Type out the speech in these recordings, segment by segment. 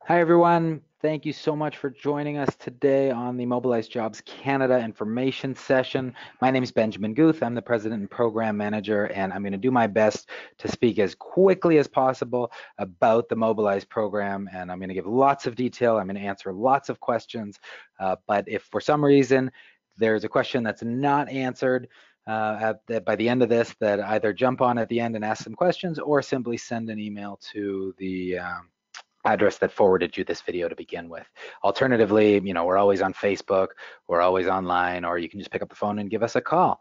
Hi, everyone. Thank you so much for joining us today on the Mobilize Jobs Canada information session. My name is Benjamin Guth. I'm the President and Program Manager, and I'm going to do my best to speak as quickly as possible about the Mobilize program, and I'm going to give lots of detail. I'm going to answer lots of questions, but if for some reason there's a question that's not answered, by the end of this, that either jump on at the end and ask some questions or simply send an email to the address that forwarded you this video to begin with. Alternatively, we're always on Facebook, we're always online, or you can just pick up the phone and give us a call.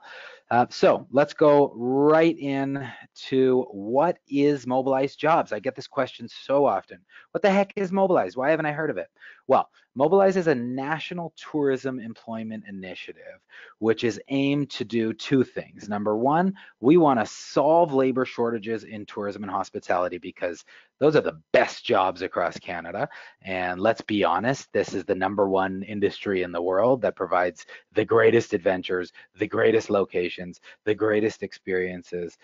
So let's go right in to what is Mobilize Jobs? I get this question so often. What the heck is Mobilize? Why haven't I heard of it? Well, Mobilize is a national tourism employment initiative, which is aimed to do two things. Number one, we want to solve labor shortages in tourism and hospitality because those are the best jobs across Canada. And let's be honest, this is the number one industry in the world that provides the greatest adventures, the greatest locations, the greatest experiences,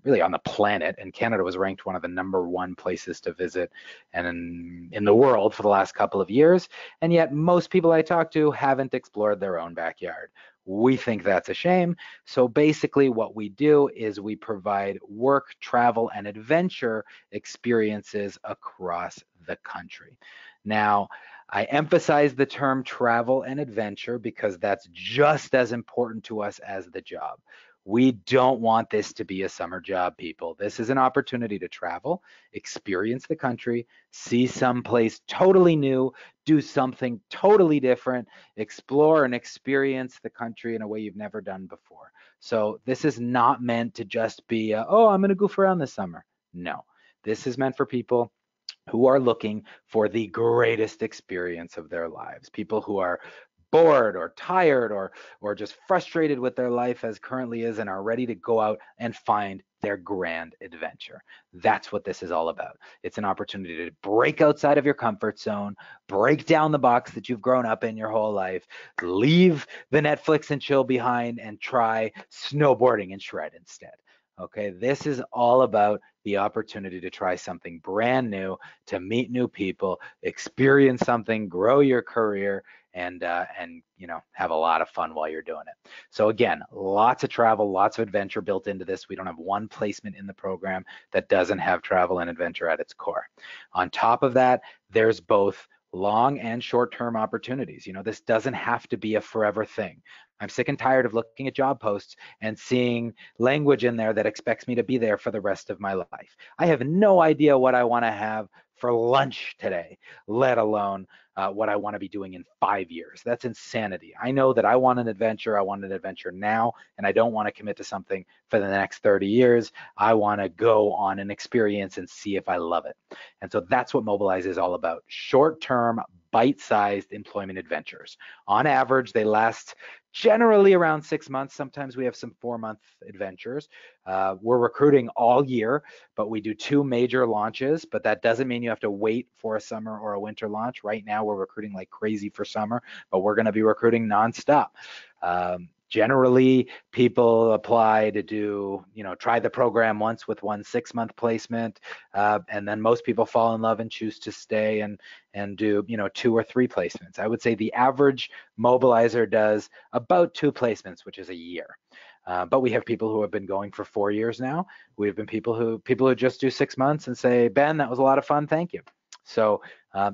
really on the planet. And Canada was ranked one of the number one places to visit and in the world for the last couple of years. And yet most people I talk to haven't explored their own backyard. We think that's a shame. So basically what we do is we provide work, travel, and adventure experiences across the country. Now, I emphasize the term travel and adventure because that's just as important to us as the job. We don't want this to be a summer job, people. This is an opportunity to travel, experience the country, see someplace totally new, do something totally different, explore and experience the country in a way you've never done before. So this is not meant to just be, oh, I'm going to goof around this summer. No, this is meant for people who are looking for the greatest experience of their lives, people who are bored or tired or just frustrated with their life as currently is and are ready to go out and find their grand adventure. That's what this is all about. It's an opportunity to break outside of your comfort zone, break down the box that you've grown up in your whole life, leave the Netflix and chill behind and try snowboarding and shred instead. Okay, this is all about the opportunity to try something brand new, to meet new people, experience something, grow your career, and have a lot of fun while you're doing it. So again, lots of travel, lots of adventure built into this. We don't have one placement in the program that doesn't have travel and adventure at its core. On top of that, there's both long and short-term opportunities. This doesn't have to be a forever thing. I'm sick and tired of looking at job posts and seeing language in there that expects me to be there for the rest of my life. I have no idea what I want to have for lunch today, let alone what I want to be doing in 5 years. That's insanity. I know that I want an adventure. I want an adventure now, and I don't want to commit to something for the next 30 years. I want to go on an experience and see if I love it. And so that's what Mobilize is all about. Short-term, bite-sized employment adventures. On average, they last generally around 6 months. Sometimes we have some 4-month adventures. We're recruiting all year, but we do 2 major launches, but that doesn't mean you have to wait for a summer or a winter launch. Right now, we're recruiting like crazy for summer, but we're going to be recruiting nonstop. Generally, people apply to do, try the program once with one 6-month placement, and then most people fall in love and choose to stay and do, 2 or 3 placements. I would say the average mobilizer does about 2 placements, which is a year. But we have people who have been going for 4 years now. We have been people who just do 6 months and say, Ben, that was a lot of fun, thank you. So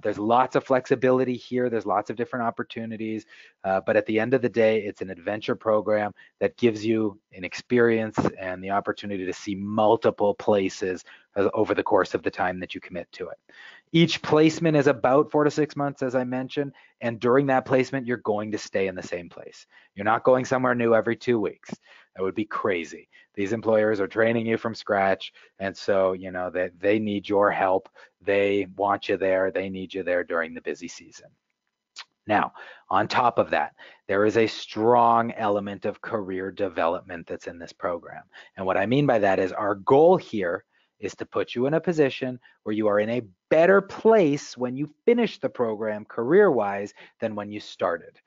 there's lots of flexibility here. There's lots of different opportunities. But at the end of the day, it's an adventure program that gives you an experience and the opportunity to see multiple places over the course of the time that you commit to it. Each placement is about 4 to 6 months, as I mentioned. And during that placement, you're going to stay in the same place. You're not going somewhere new every 2 weeks. That would be crazy. These employers are training you from scratch. And so, they need your help. They want you there. They need you there during the busy season. Now, on top of that, there is a strong element of career development that's in this program. And what I mean by that is our goal here is to put you in a position where you are in a better place when you finish the program career-wise than when you started.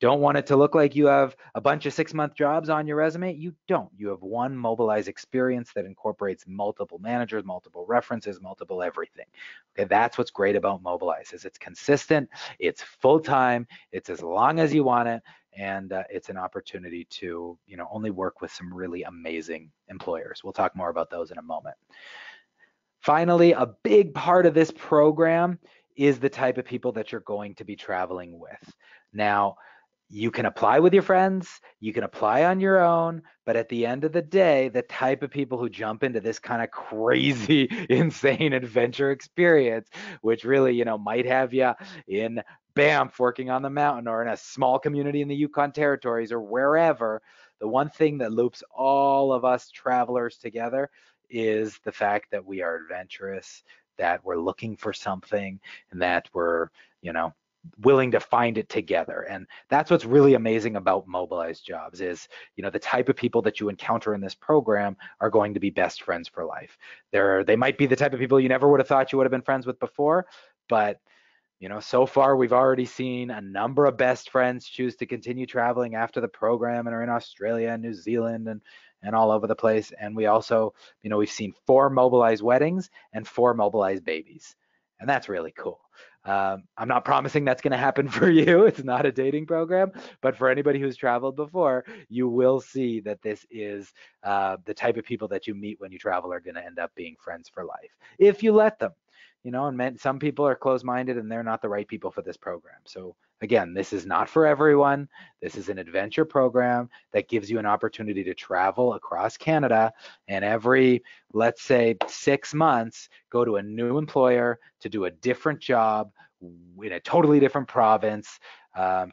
Don't want it to look like you have a bunch of 6-month jobs on your resume. You don't. You have one Mobilize experience that incorporates multiple managers, multiple references, multiple everything. Okay, that's what's great about Mobilize is it's consistent, it's full-time, it's as long as you want it, and it's an opportunity to, only work with some really amazing employers. We'll talk more about those in a moment. Finally, a big part of this program is the type of people that you're going to be traveling with. Now, you can apply with your friends, you can apply on your own, but at the end of the day, the type of people who jump into this kind of crazy, insane adventure experience, which really, might have you in Banff working on the mountain or in a small community in the Yukon territories or wherever, the one thing that loops all of us travelers together is the fact that we are adventurous, that we're looking for something, and that we're, willing to find it together. And that's what's really amazing about Mobilize Jobs is, the type of people that you encounter in this program are going to be best friends for life. They might be the type of people you never would have thought you would have been friends with before, but so far we've already seen a number of best friends choose to continue traveling after the program and are in Australia and New Zealand and all over the place. And we also, we've seen 4 Mobilize weddings and 4 Mobilize babies. And that's really cool. I'm not promising that's going to happen for you. It's not a dating program, but for anybody who's traveled before, you will see that this is the type of people that you meet when you travel are going to end up being friends for life, if you let them. And some people are closed-minded and they're not the right people for this program. So again, this is not for everyone. This is an adventure program that gives you an opportunity to travel across Canada and every, let's say, 6 months, go to a new employer to do a different job in a totally different province,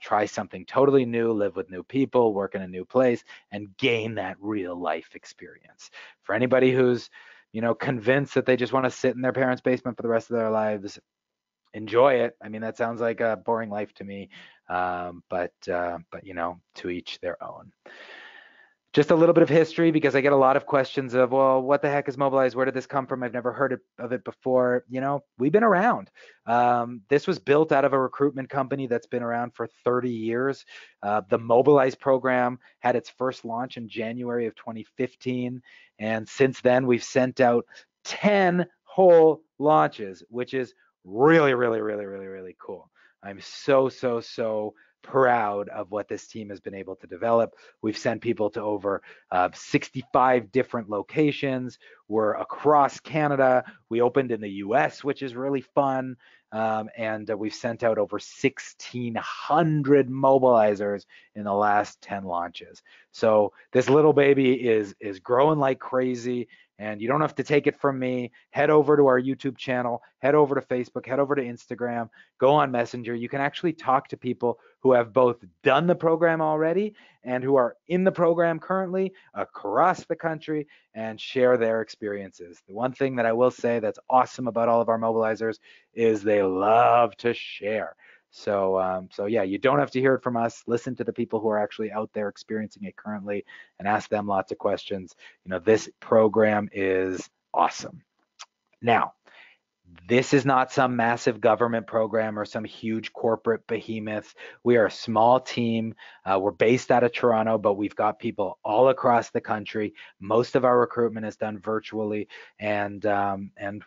try something totally new, live with new people, work in a new place, and gain that real life experience. For anybody who's convinced that they just want to sit in their parents' basement for the rest of their lives, enjoy it. I mean, that sounds like a boring life to me, but to each their own. Just a little bit of history, because I get a lot of questions of, well, what the heck is Mobilize? Where did this come from? I've never heard of it before. We've been around. This was built out of a recruitment company that's been around for 30 years. The Mobilize program had its first launch in January of 2015. And since then, we've sent out 10 whole launches, which is really, really, really, really, really cool. I'm so, so, so proud of what this team has been able to develop. We've sent people to over 65 different locations. We're across Canada. We opened in the US, which is really fun. And we've sent out over 1,600 mobilizers in the last 10 launches. So this little baby is growing like crazy. And you don't have to take it from me. Head over to our YouTube channel, head over to Facebook, head over to Instagram, go on Messenger. You can actually talk to people who have both done the program already and who are in the program currently across the country and share their experiences. The one thing that I will say that's awesome about all of our mobilizers is they love to share. So yeah, you don't have to hear it from us. Listen to the people who are actually out there experiencing it currently and ask them lots of questions. This program is awesome. Now, this is not some massive government program or some huge corporate behemoth. We are a small team. We're based out of Toronto, but we've got people all across the country. Most of our recruitment is done virtually, and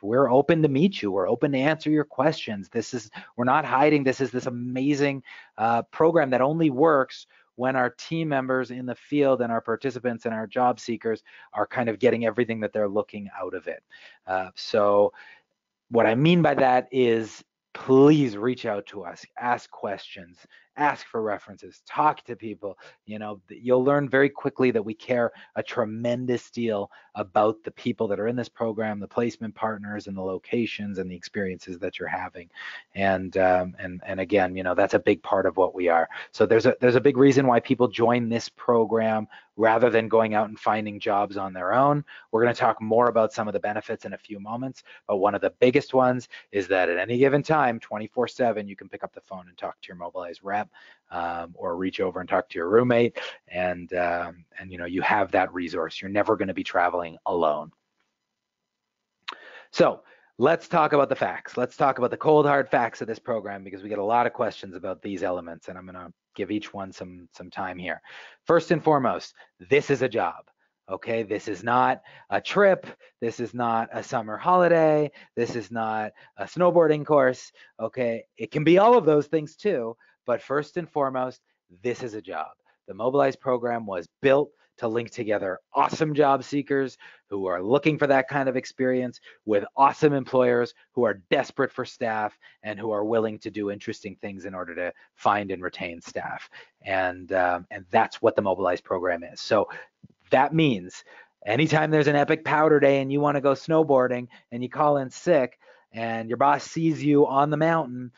we're open to meet you. We're open to answer your questions. We're not hiding. This is this amazing program that only works when our team members in the field and our participants and our job seekers are kind of getting everything that they're looking out of it. So what I mean by that is, please reach out to us, ask questions, ask for references, talk to people. You'll learn very quickly that we care a tremendous deal about the people that are in this program, the placement partners and the locations and the experiences that you're having. And again, that's a big part of what we are. So there's a big reason why people join this program rather than going out and finding jobs on their own. We're going to talk more about some of the benefits in a few moments, but one of the biggest ones is that at any given time, 24/7, you can pick up the phone and talk to your Mobilize rep, or reach over and talk to your roommate, and you have that resource. You're never going to be traveling alone. So let's talk about the facts. Let's talk about the cold hard facts of this program, because we get a lot of questions about these elements, and I'm going to give each one some time here. First and foremost, this is a job. Okay, this is not a trip. This is not a summer holiday. This is not a snowboarding course. Okay, it can be all of those things too, but first and foremost, this is a job. The Mobilize program was built to link together awesome job seekers who are looking for that kind of experience with awesome employers who are desperate for staff and who are willing to do interesting things in order to find and retain staff. And that's what the Mobilize program is. So that means anytime there's an epic powder day and you want to go snowboarding and you call in sick and your boss sees you on the mountain,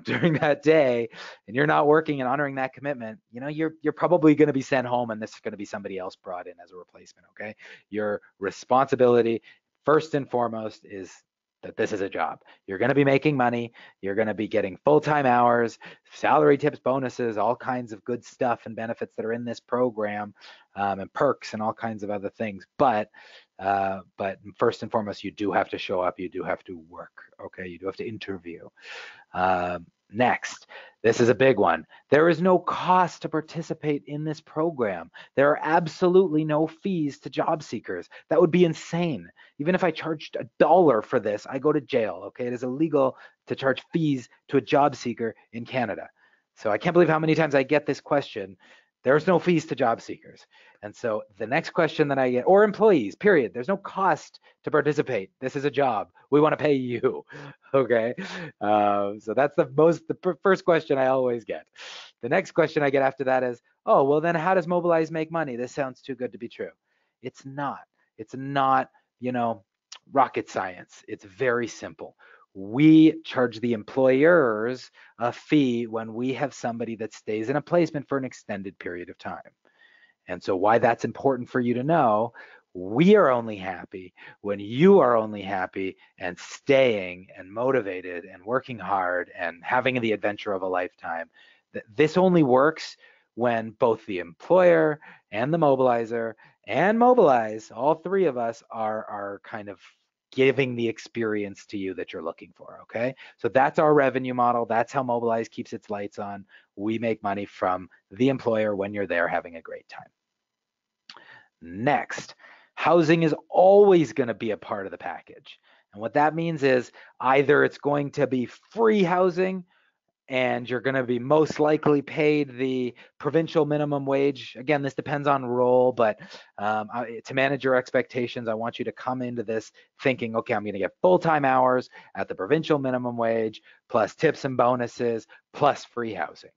during that day, and you're not working and honoring that commitment, you're probably going to be sent home, and this is going to be somebody else brought in as a replacement. Okay, your responsibility first and foremost is that this is a job. You're going to be making money. You're going to be getting full-time hours, salary, tips, bonuses, all kinds of good stuff and benefits that are in this program, and perks and all kinds of other things. But first and foremost, you do have to show up. You do have to work. Okay, you do have to interview. Next, this is a big one. There is no cost to participate in this program. There are absolutely no fees to job seekers. That would be insane. Even if I charged $1 for this, I go to jail. Okay, it is illegal to charge fees to a job seeker in Canada. So I can't believe how many times I get this question. There's no fees to job seekers. And so the next question that I get, or employees, period, there's no cost to participate. This is a job. We want to pay you. Okay. So that's the first question I always get. The next question I get after that is, oh, well, then how does Mobilize make money? This sounds too good to be true. It's not. It's not, rocket science. It's very simple. We charge the employers a fee when we have somebody that stays in a placement for an extended period of time. And so why that's important for you to know, we are only happy when you are only happy and staying and motivated and working hard and having the adventure of a lifetime. This only works when both the employer and the mobilizer and Mobilize, all three of us are kind of giving the experience to you that you're looking for. Okay, so that's our revenue model. That's how Mobilize keeps its lights on. We make money from the employer when you're there having a great time. Next, housing is always going to be a part of the package. And what that means is either it's going to be free housing and you're going to be most likely paid the provincial minimum wage. Again, this depends on role, but to manage your expectations, I want you to come into this thinking, okay, I'm going to get full-time hours at the provincial minimum wage, plus tips and bonuses, plus free housing.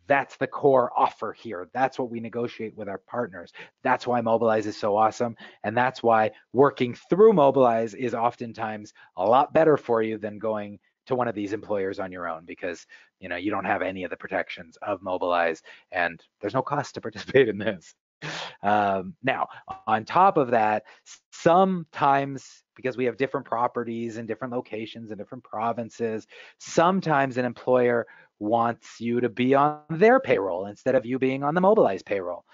That's the core offer here. That's what we negotiate with our partners. That's why Mobilize is so awesome. And that's why working through Mobilize is oftentimes a lot better for you than going to one of these employers on your own, because you don't have any of the protections of Mobilize, and there's no cost to participate in this. Now, on top of that, sometimes, because we have different properties in different locations in different provinces, sometimes an employer wants you to be on their payroll instead of you being on the Mobilize payroll.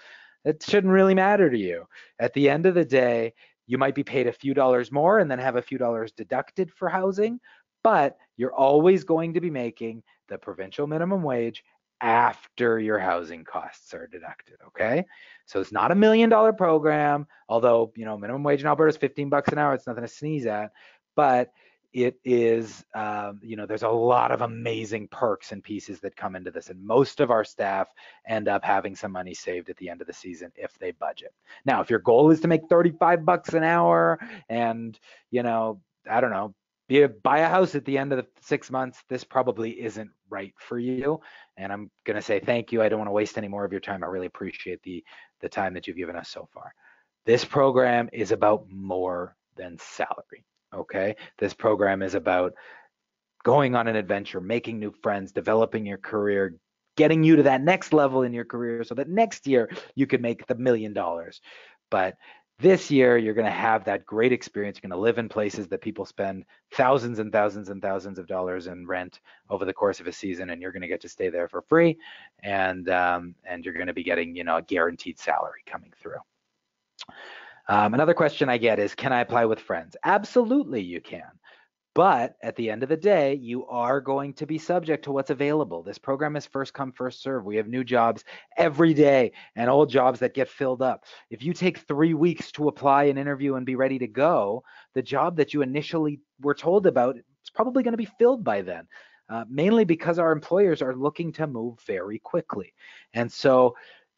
It shouldn't really matter to you. At the end of the day, you might be paid a few dollars more and then have a few dollars deducted for housing, but you're always going to be making the provincial minimum wage after your housing costs are deducted. Okay, so it's not $1 million program, although minimum wage in Alberta is $15 an hour. It's nothing to sneeze at, but it is, there's a lot of amazing perks and pieces that come into this, and most of our staff end up having some money saved at the end of the season if they budget. Now, if your goal is to make $35 an hour and I don't know, buy a house at the end of the 6 months, this probably isn't right for you. And I'm going to say thank you. I don't want to waste any more of your time. I really appreciate the time that you've given us so far. This program is about more than salary. Okay, this program is about going on an adventure, making new friends, developing your career, getting you to that next level in your career so that next year you could make the $1 million. But this year, you're going to have that great experience. You're going to live in places that people spend thousands and thousands and thousands of dollars in rent over the course of a season, and you're going to get to stay there for free, and you're going to be getting a guaranteed salary coming through. Another question I get is, can I apply with friends? Absolutely, you can. But at the end of the day, you are going to be subject to what's available. This program is first come, first serve. We have new jobs every day and old jobs that get filled up. If you take 3 weeks to apply and interview and be ready to go, the job that you initially were told about is probably going to be filled by then, mainly because our employers are looking to move very quickly. And so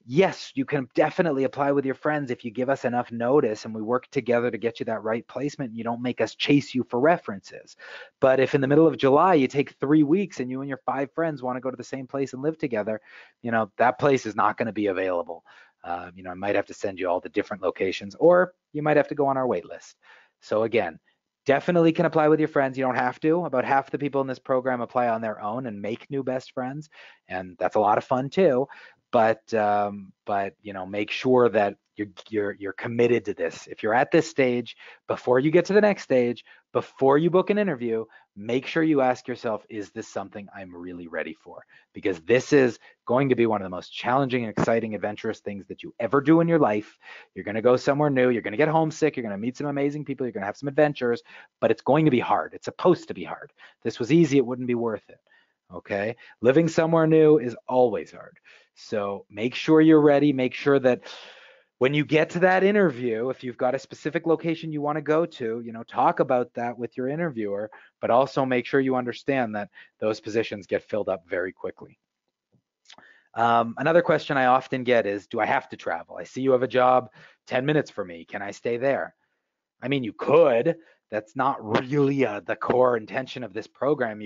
yes, you can definitely apply with your friends if you give us enough notice and we work together to get you that right placement and you don't make us chase you for references. But if in the middle of July you take 3 weeks and you and your 5 friends want to go to the same place and live together, that place is not going to be available. I might have to send you all the different locations, or you might have to go on our wait list. So again, definitely can apply with your friends. You don't have to. About half the people in this program apply on their own and make new best friends, and that's a lot of fun too. But make sure that you're committed to this. If you're at this stage, before you get to the next stage, before you book an interview, make sure you ask yourself, is this something I'm really ready for? Because this is going to be one of the most challenging and exciting, adventurous things that you ever do in your life. You're going to go somewhere new. You're going to get homesick. You're going to meet some amazing people. You're going to have some adventures, but it's going to be hard. It's supposed to be hard. If this was easy, it wouldn't be worth it. Okay? Living somewhere new is always hard. So make sure you're ready. Make sure that when you get to that interview, if you've got a specific location you want to go to, talk about that with your interviewer, but also make sure you understand that those positions get filled up very quickly. Another question I often get is, do I have to travel? I see you have a job 10 minutes for me. Can I stay there? I mean, you could. That's not really the core intention of this program.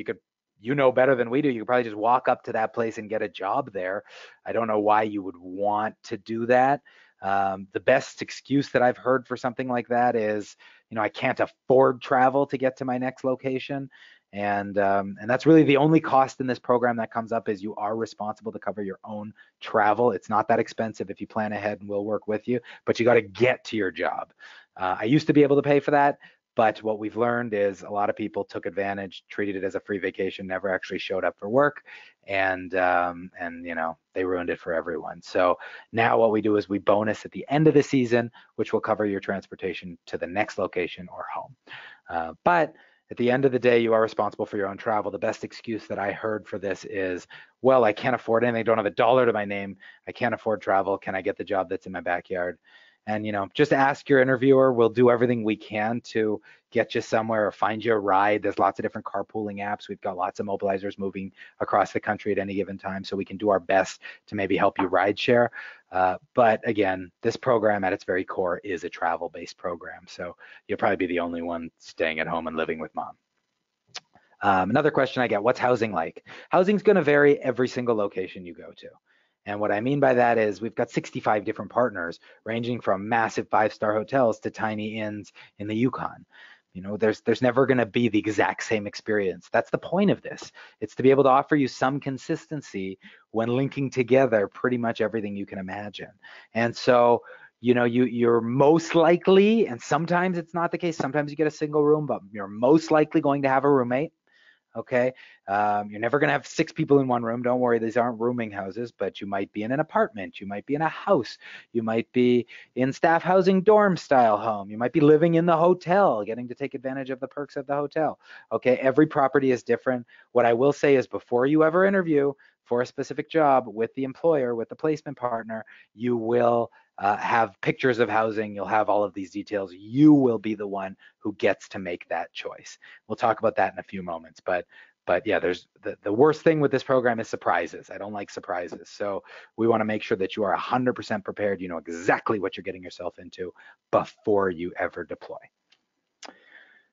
You know better than we do. You could probably just walk up to that place and get a job there. I don't know why you would want to do that. The best excuse that I've heard for something like that is, I can't afford travel to get to my next location. And that's really the only cost in this program that comes up, is you are responsible to cover your own travel. It's not that expensive if you plan ahead, and we'll work with you, but you got to get to your job. I used to be able to pay for that, but what we've learned is a lot of people took advantage, treated it as a free vacation, never actually showed up for work, and they ruined it for everyone. So now what we do is we bonus at the end of the season, which will cover your transportation to the next location or home. But at the end of the day, you are responsible for your own travel. The best excuse that I heard for this is, well, I can't afford anything. I don't have a dollar to my name. I can't afford travel. Can I get the job that's in my backyard? And just ask your interviewer. We'll do everything we can to get you somewhere or find you a ride. There's lots of different carpooling apps. We've got lots of mobilizers moving across the country at any given time, so we can do our best to maybe help you ride share. But again, this program at its very core is a travel-based program, so you'll probably be the only one staying at home and living with mom. Another question I get, what's housing like? Housing's going to vary every single location you go to. And what I mean by that is we've got 65 different partners, ranging from massive 5-star hotels to tiny inns in the Yukon. There's never going to be the exact same experience. That's the point of this. It's to be able to offer you some consistency when linking together pretty much everything you can imagine. And so, you're most likely, and sometimes it's not the case, sometimes you get a single room, but you're most likely going to have a roommate. Okay. You're never going to have 6 people in one room. Don't worry, these aren't rooming houses, but you might be in an apartment. You might be in a house. You might be in staff housing dorm style home. You might be living in the hotel, getting to take advantage of the perks of the hotel. Okay. Every property is different. What I will say is, before you ever interview for a specific job with the employer, with the placement partner, you will have pictures of housing. You'll have all of these details. You will be the one who gets to make that choice. We'll talk about that in a few moments. But yeah, there's the worst thing with this program is surprises. I don't like surprises. So we want to make sure that you are 100% prepared. You know exactly what you're getting yourself into before you ever deploy.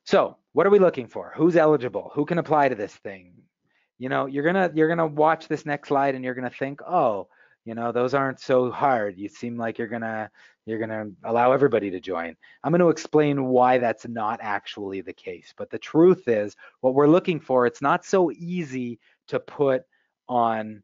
So what are we looking for? Who's eligible? Who can apply to this thing? You're gonna watch this next slide and you're gonna think, oh, those aren't so hard. You seem like you're gonna allow everybody to join. I'm gonna explain why that's not actually the case. But the truth is, what we're looking for, it's not so easy to put on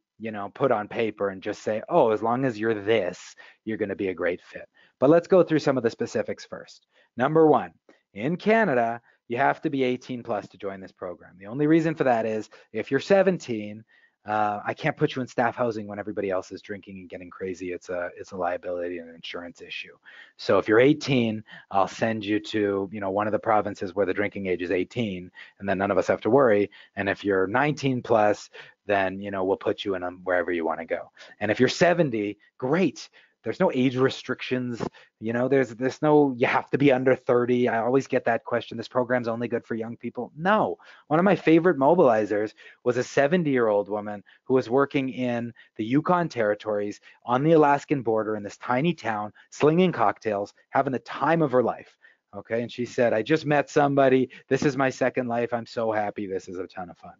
paper and just say, oh, as long as you're this, you're gonna be a great fit. But let's go through some of the specifics first. Number one, in Canada, you have to be 18 plus to join this program. The only reason for that is if you're 17, I can't put you in staff housing when everybody else is drinking and getting crazy. It's a liability and an insurance issue. So if you're 18, I'll send you to, one of the provinces where the drinking age is 18, and then none of us have to worry. And if you're 19 plus, then, we'll put you in wherever you want to go. And if you're 70, great. There's no age restrictions. There's no, you have to be under 30. I always get that question. This program's only good for young people. No. One of my favorite mobilizers was a 70-year-old woman who was working in the Yukon territories on the Alaskan border in this tiny town, slinging cocktails, having the time of her life. Okay. And she said, I just met somebody. This is my second life. I'm so happy. This is a ton of fun.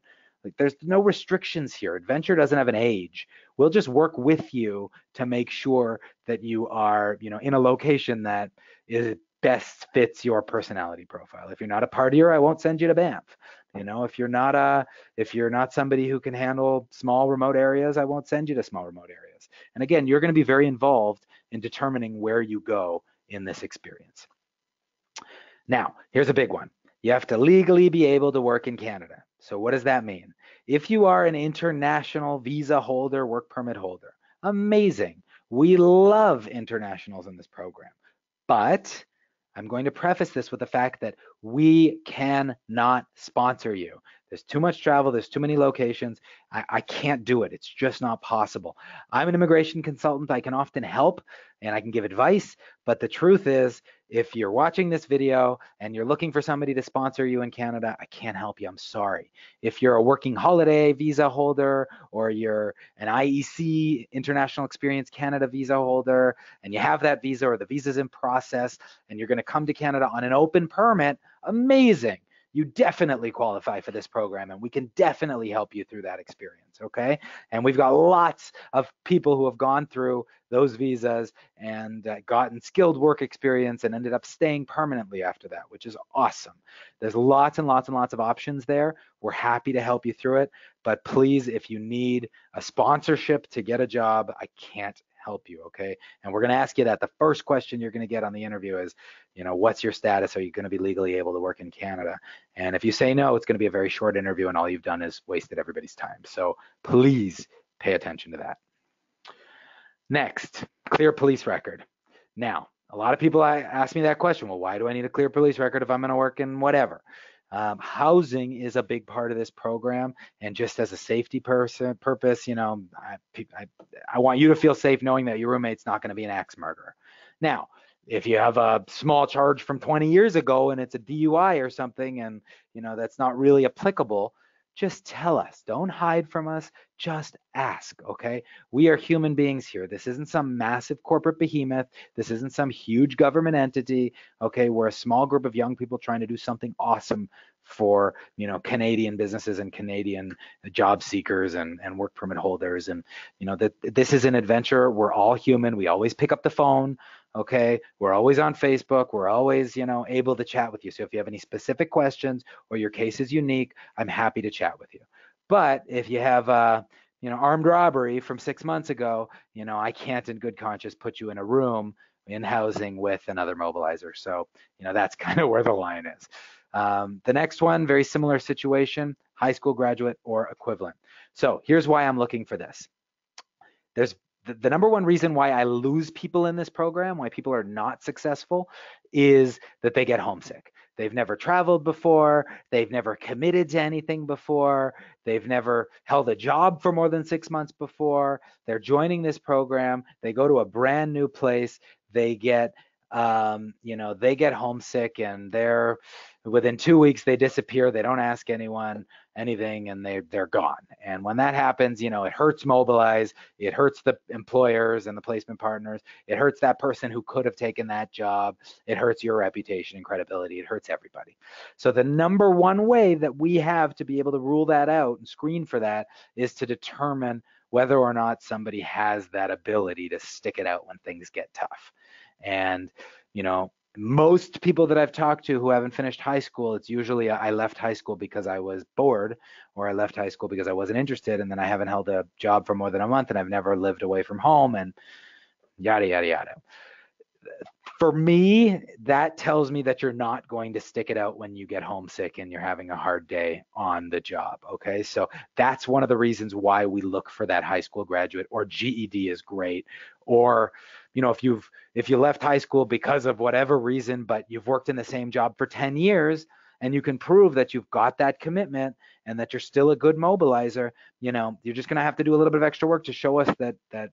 Like, there's no restrictions here. Adventure doesn't have an age. We'll just work with you to make sure that you are, in a location that is best fits your personality profile. If you're not a partier, I won't send you to Banff. If you're not somebody who can handle small remote areas, I won't send you to small remote areas. And again, you're going to be very involved in determining where you go in this experience. Now, here's a big one. You have to legally be able to work in Canada. So what does that mean? If you are an international visa holder, work permit holder, amazing. We love internationals in this program. But I'm going to preface this with the fact that we cannot sponsor you. There's too much travel. There's too many locations. I can't do it. It's just not possible. I'm an immigration consultant. I can often help and I can give advice. But the truth is, if you're watching this video and you're looking for somebody to sponsor you in Canada, I can't help you. I'm sorry. If you're a working holiday visa holder or you're an IEC, International Experience Canada visa holder, and you have that visa or the visa's in process and you're going to come to Canada on an open permit, amazing. You definitely qualify for this program and we can definitely help you through that experience, okay? And we've got lots of people who have gone through those visas and gotten skilled work experience and ended up staying permanently after that, which is awesome. There's lots and lots and lots of options there. We're happy to help you through it, but please, if you need a sponsorship to get a job, I can't help you, okay? And we're going to ask you that. The first question you're going to get on the interview is, what's your status? Are you going to be legally able to work in Canada? And if you say no, it's going to be a very short interview and all you've done is wasted everybody's time. So please pay attention to that. Next, clear police record. Now, a lot of people ask me that question. Well, why do I need a clear police record if I'm going to work in whatever? Housing is a big part of this program, and just as a safety purpose, I want you to feel safe knowing that your roommate's not going to be an axe murderer. Now, if you have a small charge from 20 years ago and it's a DUI or something, and that's not really applicable, just tell us. Don't hide from us. Just ask, okay? We are human beings here. This isn't some massive corporate behemoth. This isn't some huge government entity, okay? We're a small group of young people trying to do something awesome for, Canadian businesses and Canadian job seekers and work permit holders. And, that this is an adventure. We're all human. We always pick up the phone, okay? We're always on Facebook. We're always, able to chat with you. So if you have any specific questions or your case is unique, I'm happy to chat with you. But if you have, armed robbery from 6 months ago, I can't in good conscience put you in a room in housing with another mobilizer. So, that's kind of where the line is. The next one, very similar situation, high school graduate or equivalent. So here's why I'm looking for this. There's the number one reason why I lose people in this program, why people are not successful, is that they get homesick. They've never traveled before. They've never committed to anything before. They've never held a job for more than 6 months before. They're joining this program. They go to a brand new place. They get, they get homesick, and within 2 weeks they disappear. They don't ask anyone anything, and they're gone. And when that happens, it hurts Mobilize. It hurts the employers and the placement partners. It hurts that person who could have taken that job. It hurts your reputation and credibility. It hurts everybody. So the number one way that we have to be able to rule that out and screen for that is to determine whether or not somebody has that ability to stick it out when things get tough. And, most people that I've talked to who haven't finished high school, it's usually I left high school because I was bored, or I left high school because I wasn't interested, and then I haven't held a job for more than a month, and I've never lived away from home, and yada, yada, yada. For me, that tells me that you're not going to stick it out when you get homesick and you're having a hard day on the job. Okay. So that's one of the reasons why we look for that high school graduate, or GED is great. Or, if you left high school because of whatever reason, but you've worked in the same job for 10 years and you can prove that you've got that commitment and that you're still a good mobilizer, you're just going to have to do a little bit of extra work to show us that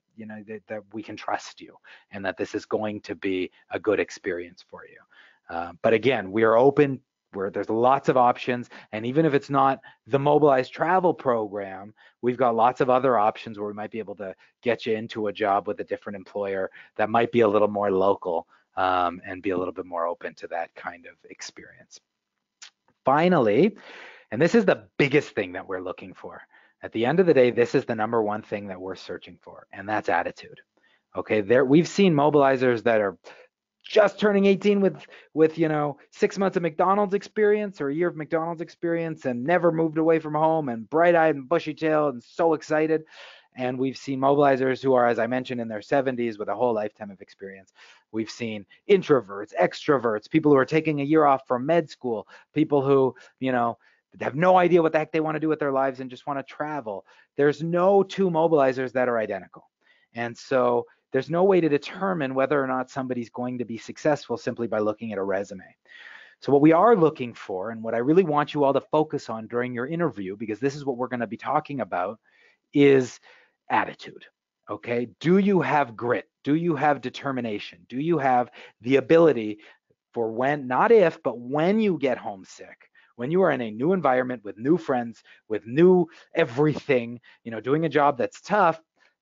we can trust you and that this is going to be a good experience for you. But again, we are open where there's lots of options. And even if it's not the Mobilize travel program, we've got lots of other options where we might be able to get you into a job with a different employer that might be a little more local, and be a little bit more open to that kind of experience. Finally, and this is the biggest thing that we're looking for. At the end of the day, this is the number one thing that we're searching for, and that's attitude. Okay, we've seen mobilizers that are just turning 18 with 6 months of McDonald's experience or a year of McDonald's experience and never moved away from home and bright-eyed and bushy-tailed and so excited. And we've seen mobilizers who are, as I mentioned, in their 70s with a whole lifetime of experience. We've seen introverts, extroverts, people who are taking a year off from med school, people who, have no idea what the heck they want to do with their lives and just want to travel. There's no two mobilizers that are identical. And so there's no way to determine whether or not somebody's going to be successful simply by looking at a resume. So what we are looking for, and what I really want you all to focus on during your interview, because this is what we're going to be talking about, is attitude. Okay? Do you have grit? Do you have determination? Do you have the ability for when, not if, but when you get homesick, when you are in a new environment with new friends, with new everything, doing a job that's tough,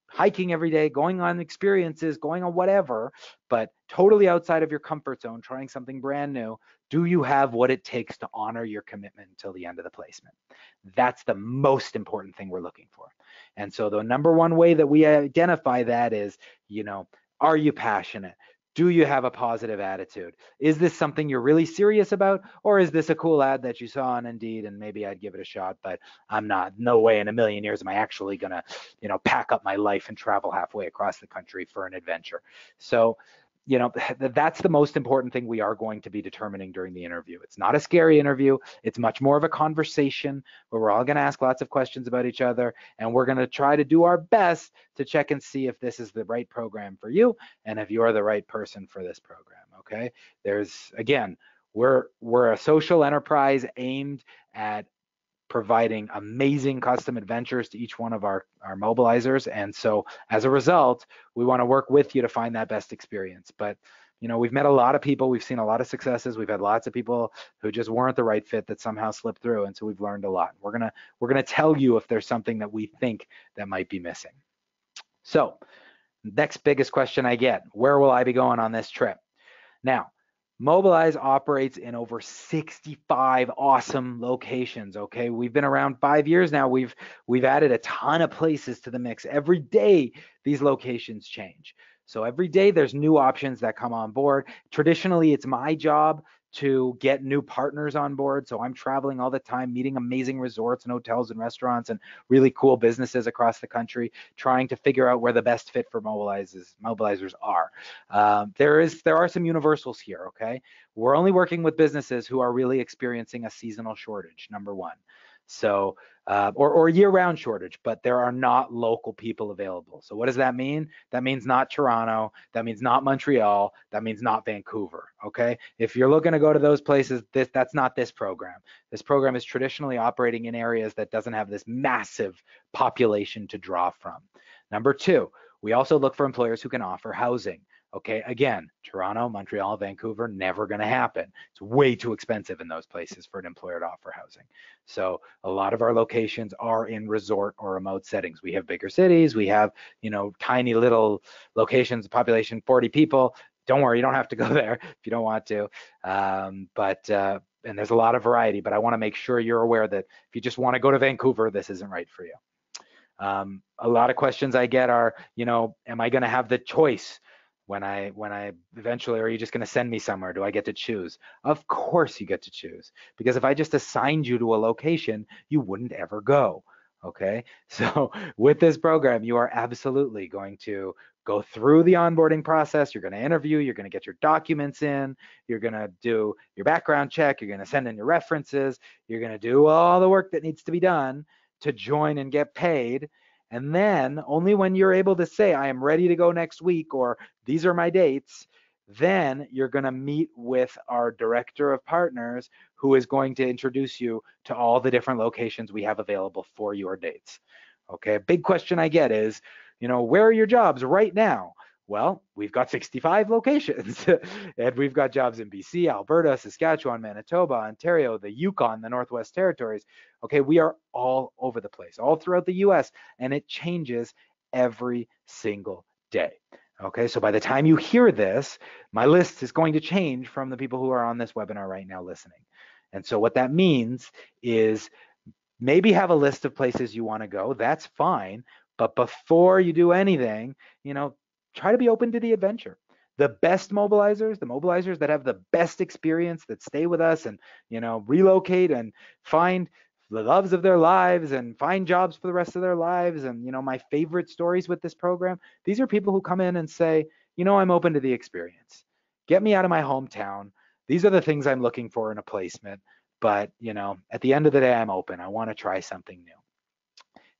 hiking every day, going on experiences, going on whatever, but totally outside of your comfort zone, trying something brand new, do you have what it takes to honor your commitment until the end of the placement? That's the most important thing we're looking for. And so the number one way that we identify that is, are you passionate? Do you have a positive attitude? Is this something you're really serious about? Or is this a cool ad that you saw on Indeed and maybe I'd give it a shot, but I'm not, no way in a million years am I actually gonna, pack up my life and travel halfway across the country for an adventure. So, that's the most important thing we are going to be determining during the interview. It's not a scary interview. It's much more of a conversation where we're all going to ask lots of questions about each other, and we're going to try to do our best to check and see if this is the right program for you and if you're the right person for this program. Okay. We're a social enterprise aimed at providing amazing custom adventures to each one of our mobilizers. And so as a result, we want to work with you to find that best experience. But we've met a lot of people, we've seen a lot of successes, we've had lots of people who just weren't the right fit that somehow slipped through. And so we've learned a lot. We're gonna tell you if there's something that we think that might be missing. So next biggest question I get, where will I be going on this trip? Now, Mobilize operates in over 65 awesome locations. Okay, we've been around 5 years now. We've added a ton of places to the mix. Every day these locations change. So every day there's new options that come on board. Traditionally, it's my job to get new partners on board. So I'm traveling all the time, meeting amazing resorts and hotels and restaurants and really cool businesses across the country, trying to figure out where the best fit for mobilizers are. There are some universals here, okay? We're only working with businesses who are really experiencing a seasonal shortage, number one. So, or year-round shortage, but there are not local people available. So what does that mean? That means not Toronto, that means not Montreal, that means not Vancouver, okay? If you're looking to go to those places, that's not this program. This program is traditionally operating in areas that doesn't have this massive population to draw from. Number two, we also look for employers who can offer housing. Okay, again, Toronto, Montreal, Vancouver, never going to happen. It's way too expensive in those places for an employer to offer housing. So a lot of our locations are in resort or remote settings. We have bigger cities, we have, tiny little locations, population 40 people. Don't worry, you don't have to go there if you don't want to. And there's a lot of variety, but I want to make sure you're aware that if you just want to go to Vancouver, this isn't right for you. A lot of questions I get are, am I going to have the choice when I eventually, or are you just going to send me somewhere? Do I get to choose? Of course you get to choose, because if I just assigned you to a location, you wouldn't ever go. Okay, so with this program, you are absolutely going to go through the onboarding process. You're going to interview, you're going to get your documents in, you're going to do your background check, you're going to send in your references, you're going to do all the work that needs to be done to join and get paid. And then only when you're able to say, I am ready to go next week, or these are my dates, then you're going to meet with our director of partners, who is going to introduce you to all the different locations we have available for your dates. Okay, a big question I get is, where are your jobs right now? Well, we've got 65 locations and we've got jobs in BC, Alberta, Saskatchewan, Manitoba, Ontario, the Yukon, the Northwest Territories. Okay, we are all over the place, all throughout the US, and it changes every single day. Okay, so by the time you hear this, my list is going to change from the people who are on this webinar right now listening. And so what that means is maybe have a list of places you want to go. That's fine. But before you do anything, try to be open to the adventure. The best mobilizers, the mobilizers that have the best experience, that stay with us and, relocate and find the loves of their lives and find jobs for the rest of their lives. And, my favorite stories with this program, these are people who come in and say, I'm open to the experience. Get me out of my hometown. These are the things I'm looking for in a placement. But, at the end of the day, I'm open. I want to try something new.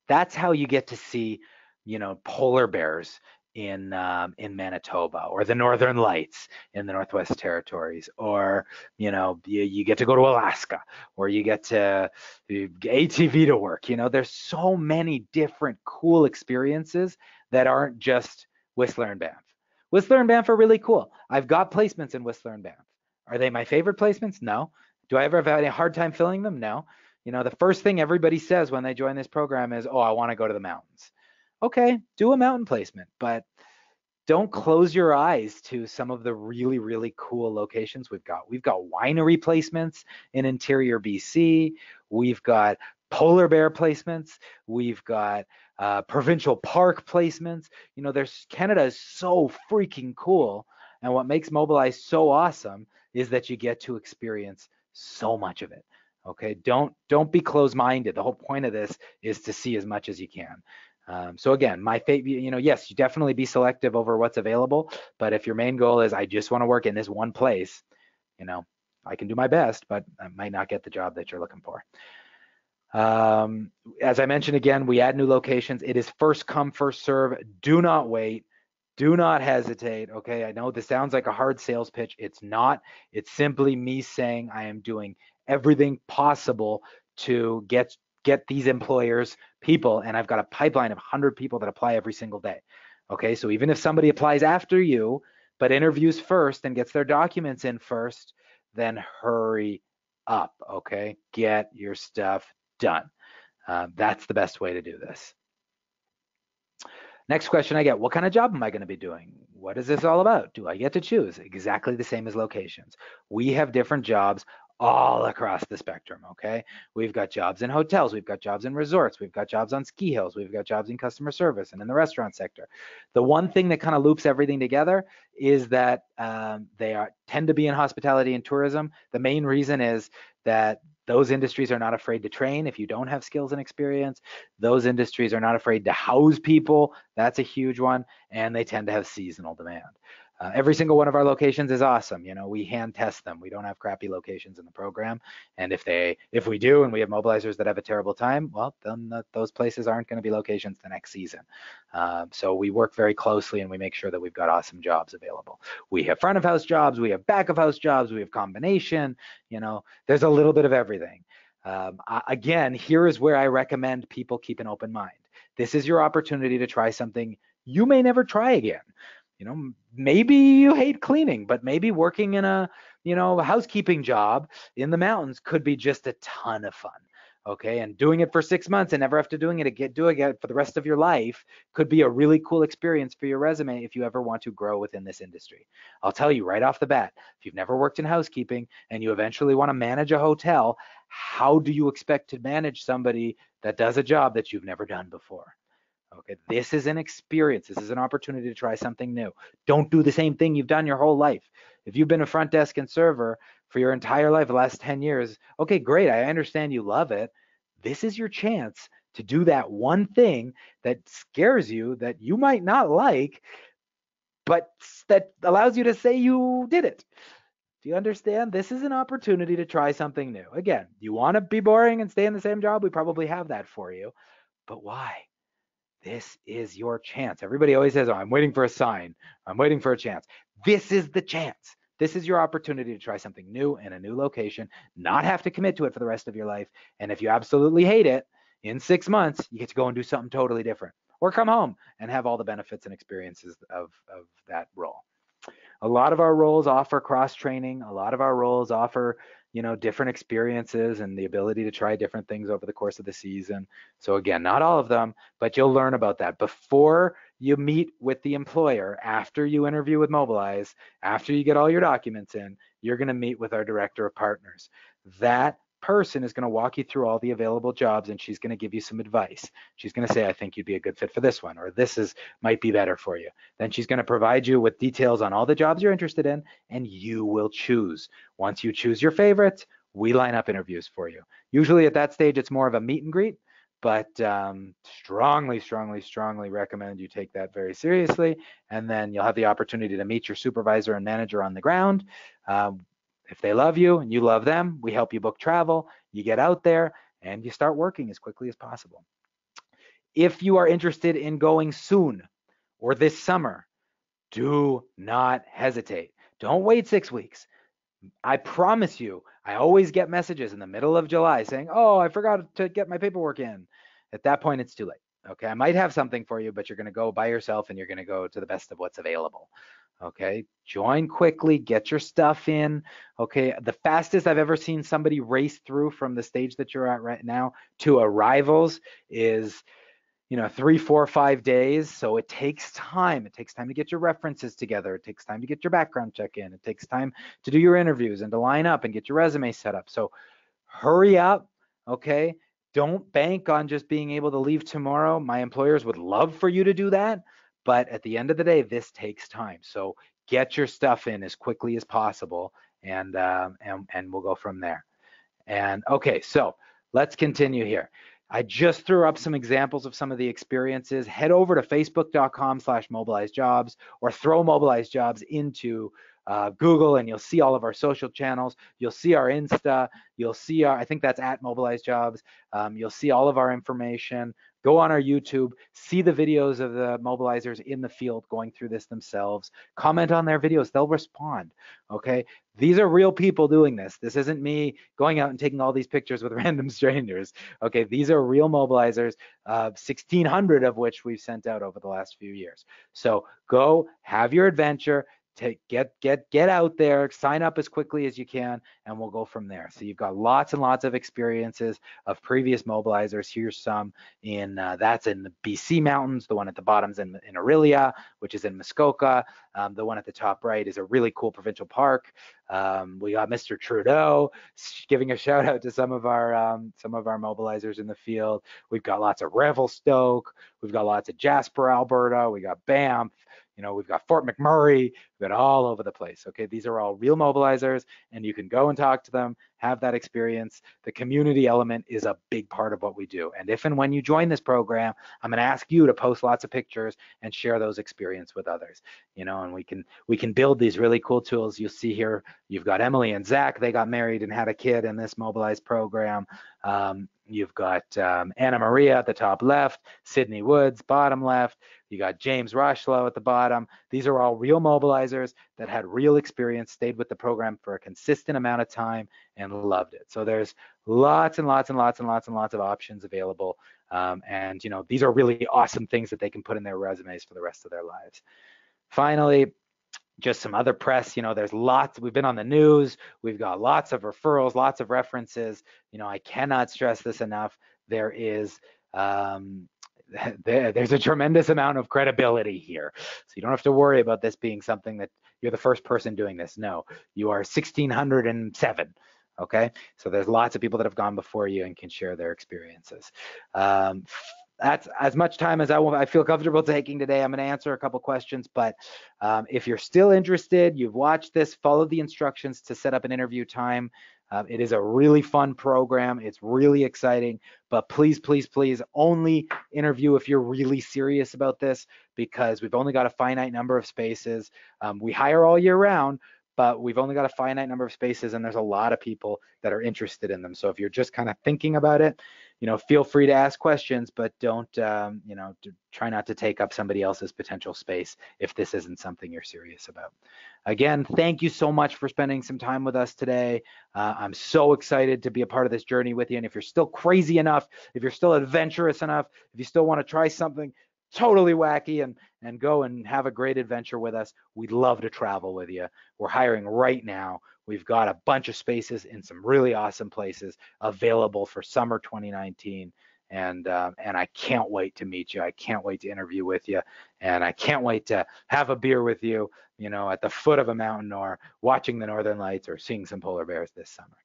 That's how you get to see, polar bears in Manitoba, or the Northern Lights in the Northwest Territories, or you get to go to Alaska, or you get to ATV to work. There's so many different cool experiences that aren't just Whistler and Banff. Whistler and Banff are really cool. I've got placements in Whistler and Banff. Are they my favorite placements? No. Do I ever have a hard time filling them? No. The first thing everybody says when they join this program is, oh, I want to go to the mountains. Okay, do a mountain placement, but don't close your eyes to some of the really, really cool locations we've got. We've got winery placements in interior BC. We've got polar bear placements. We've got provincial park placements. Canada is so freaking cool. And what makes Mobilize so awesome is that you get to experience so much of it. Okay, don't be closed-minded. The whole point of this is to see as much as you can. So again, my favorite, yes, you definitely be selective over what's available, but if your main goal is I just want to work in this one place, I can do my best, but I might not get the job that you're looking for. As I mentioned again, we add new locations. It is first come, first serve. Do not wait. Do not hesitate. Okay, I know this sounds like a hard sales pitch. It's not. It's simply me saying I am doing everything possible to get these employers people, and I've got a pipeline of 100 people that apply every single day. Okay, so even if somebody applies after you, but interviews first and gets their documents in first, then hurry up. Okay, get your stuff done. That's the best way to do this. Next question I get, what kind of job am I going to be doing? What is this all about? Do I get to choose? Exactly the same as locations. We have different jobs all across the spectrum, okay? We've got jobs in hotels, we've got jobs in resorts, we've got jobs on ski hills, we've got jobs in customer service and in the restaurant sector. The one thing that kind of loops everything together is that they tend to be in hospitality and tourism. The main reason is that those industries are not afraid to train if you don't have skills and experience. Those industries are not afraid to house people. That's a huge one. And they tend to have seasonal demand. Every single one of our locations is awesome. We hand test them. We don't have crappy locations in the program. And if we do, and we have mobilizers that have a terrible time, well, then those places aren't going to be locations the next season. So we work very closely and we make sure that we've got awesome jobs available. We have front of house jobs, we have back of house jobs, we have combination. There's a little bit of everything. Again, here is where I recommend people keep an open mind. This is your opportunity to try something you may never try again. Maybe you hate cleaning, but maybe working in a housekeeping job in the mountains could be just a ton of fun. Okay, and doing it for 6 months and never have to doing it for the rest of your life could be a really cool experience for your resume if you ever want to grow within this industry. I'll tell you right off the bat, if you've never worked in housekeeping and you eventually want to manage a hotel, how do you expect to manage somebody that does a job that you've never done before? Okay, this is an experience. This is an opportunity to try something new. Don't do the same thing you've done your whole life. If you've been a front desk and server for your entire life, the last 10 years, okay, great. I understand you love it. This is your chance to do that one thing that scares you, that you might not like, but that allows you to say you did it. Do you understand? This is an opportunity to try something new. Again, you want to be boring and stay in the same job? We probably have that for you. But why? This is your chance. Everybody always says, oh, I'm waiting for a sign. I'm waiting for a chance. This is the chance. This is your opportunity to try something new in a new location, not have to commit to it for the rest of your life. And if you absolutely hate it, in 6 months, you get to go and do something totally different or come home and have all the benefits and experiences of that role. A lot of our roles offer cross training. A lot of our roles offer, different experiences and the ability to try different things over the course of the season. So again, not all of them, but you'll learn about that before you meet with the employer. After you interview with Mobilize, after you get all your documents in, you're going to meet with our director of partners. That person is going to walk you through all the available jobs, and she's going to give you some advice. She's going to say, I think you'd be a good fit for this one, or this might be better for you. Then she's going to provide you with details on all the jobs you're interested in, and you will choose. Once you choose your favorites, we line up interviews for you. Usually at that stage, it's more of a meet and greet, but strongly, strongly, strongly recommend you take that very seriously. And then you'll have the opportunity to meet your supervisor and manager on the ground. If they love you and you love them, we help you book travel. You get out there and you start working as quickly as possible. If you are interested in going soon or this summer, do not hesitate. Don't wait 6 weeks. I promise you, I always get messages in the middle of July saying, oh, I forgot to get my paperwork in. At that point, it's too late. Okay, I might have something for you, but you're going to go by yourself and you're going to go to the best of what's available. Okay, join quickly, get your stuff in. Okay, the fastest I've ever seen somebody race through from the stage that you're at right now to arrivals is 3, 4, 5 days. So it takes time. It takes time to get your references together. It takes time to get your background check in. It takes time to do your interviews and to line up and get your resume set up. So hurry up, okay? Don't bank on just being able to leave tomorrow. My employers would love for you to do that, but at the end of the day, this takes time. So get your stuff in as quickly as possible, and we'll go from there. And okay, so let's continue here. I just threw up some examples of some of the experiences. Head over to facebook.com/mobilizejobs or throw Mobilize Jobs into Google, and you'll see all of our social channels. You'll see our Insta. You'll see I think that's at Mobilize Jobs. You'll see all of our information. Go on our YouTube, see the videos of the mobilizers in the field going through this themselves. Comment on their videos. They'll respond, okay? These are real people doing this. This isn't me going out and taking all these pictures with random strangers. Okay, these are real mobilizers, 1,600 of which we've sent out over the last few years. So go have your adventure. Get out there, sign up as quickly as you can, and we'll go from there. So you've got lots and lots of experiences of previous mobilizers. Here's some that's in the BC mountains. The one at the bottom's in Orillia, which is in Muskoka. The one at the top right is a really cool provincial park. We got Mr. Trudeau giving a shout out to some of our mobilizers in the field. We've got lots of Revelstoke. We've got lots of Jasper, Alberta. We got Banff. We've got Fort McMurray. We've got all over the place. Okay, these are all real mobilizers, and you can go and talk to them, have that experience. The community element is a big part of what we do. And if and when you join this program, I'm going to ask you to post lots of pictures and share those experiences with others. And we can build these really cool tools. You'll see here, you've got Emily and Zach. They got married and had a kid in this Mobilize program. You've got Anna Maria at the top left, Sydney Woods, bottom left. You got James Rushlow at the bottom. These are all real mobilizers that had real experience, stayed with the program for a consistent amount of time, and loved it. So there's lots and lots and lots and lots and lots of options available. And these are really awesome things that they can put in their resumes for the rest of their lives. Finally, just some other press, there's lots, we've been on the news, we've got lots of referrals, lots of references. I cannot stress this enough. There's a tremendous amount of credibility here. So you don't have to worry about this being something that you're the first person doing this. No, you are 1,607. Okay, so there's lots of people that have gone before you and can share their experiences. That's as much time as I feel comfortable taking today. I'm going to answer a couple questions, but if you're still interested, you've watched this, follow the instructions to set up an interview time. It is a really fun program. It's really exciting, but please, please, please only interview if you're really serious about this, because we've only got a finite number of spaces. We hire all year round, but we've only got a finite number of spaces, and there's a lot of people that are interested in them. So if you're just kind of thinking about it, feel free to ask questions, but don't, try not to take up somebody else's potential space if this isn't something you're serious about. Again, thank you so much for spending some time with us today. I'm so excited to be a part of this journey with you. And if you're still crazy enough, if you're still adventurous enough, if you still want to try something totally wacky and go and have a great adventure with us, we'd love to travel with you. We're hiring right now. We've got a bunch of spaces in some really awesome places available for summer 2019. And I can't wait to meet you. I can't wait to interview with you. And I can't wait to have a beer with you, at the foot of a mountain, or watching the Northern Lights, or seeing some polar bears this summer.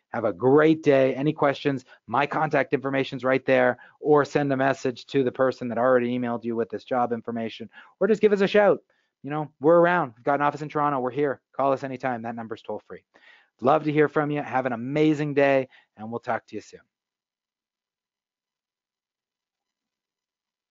Have a great day. Any questions? My contact information is right there, or send a message to the person that already emailed you with this job information, or just give us a shout. We're around. We've got an office in Toronto. We're here. Call us anytime. That number's toll free. Love to hear from you. Have an amazing day, and we'll talk to you soon.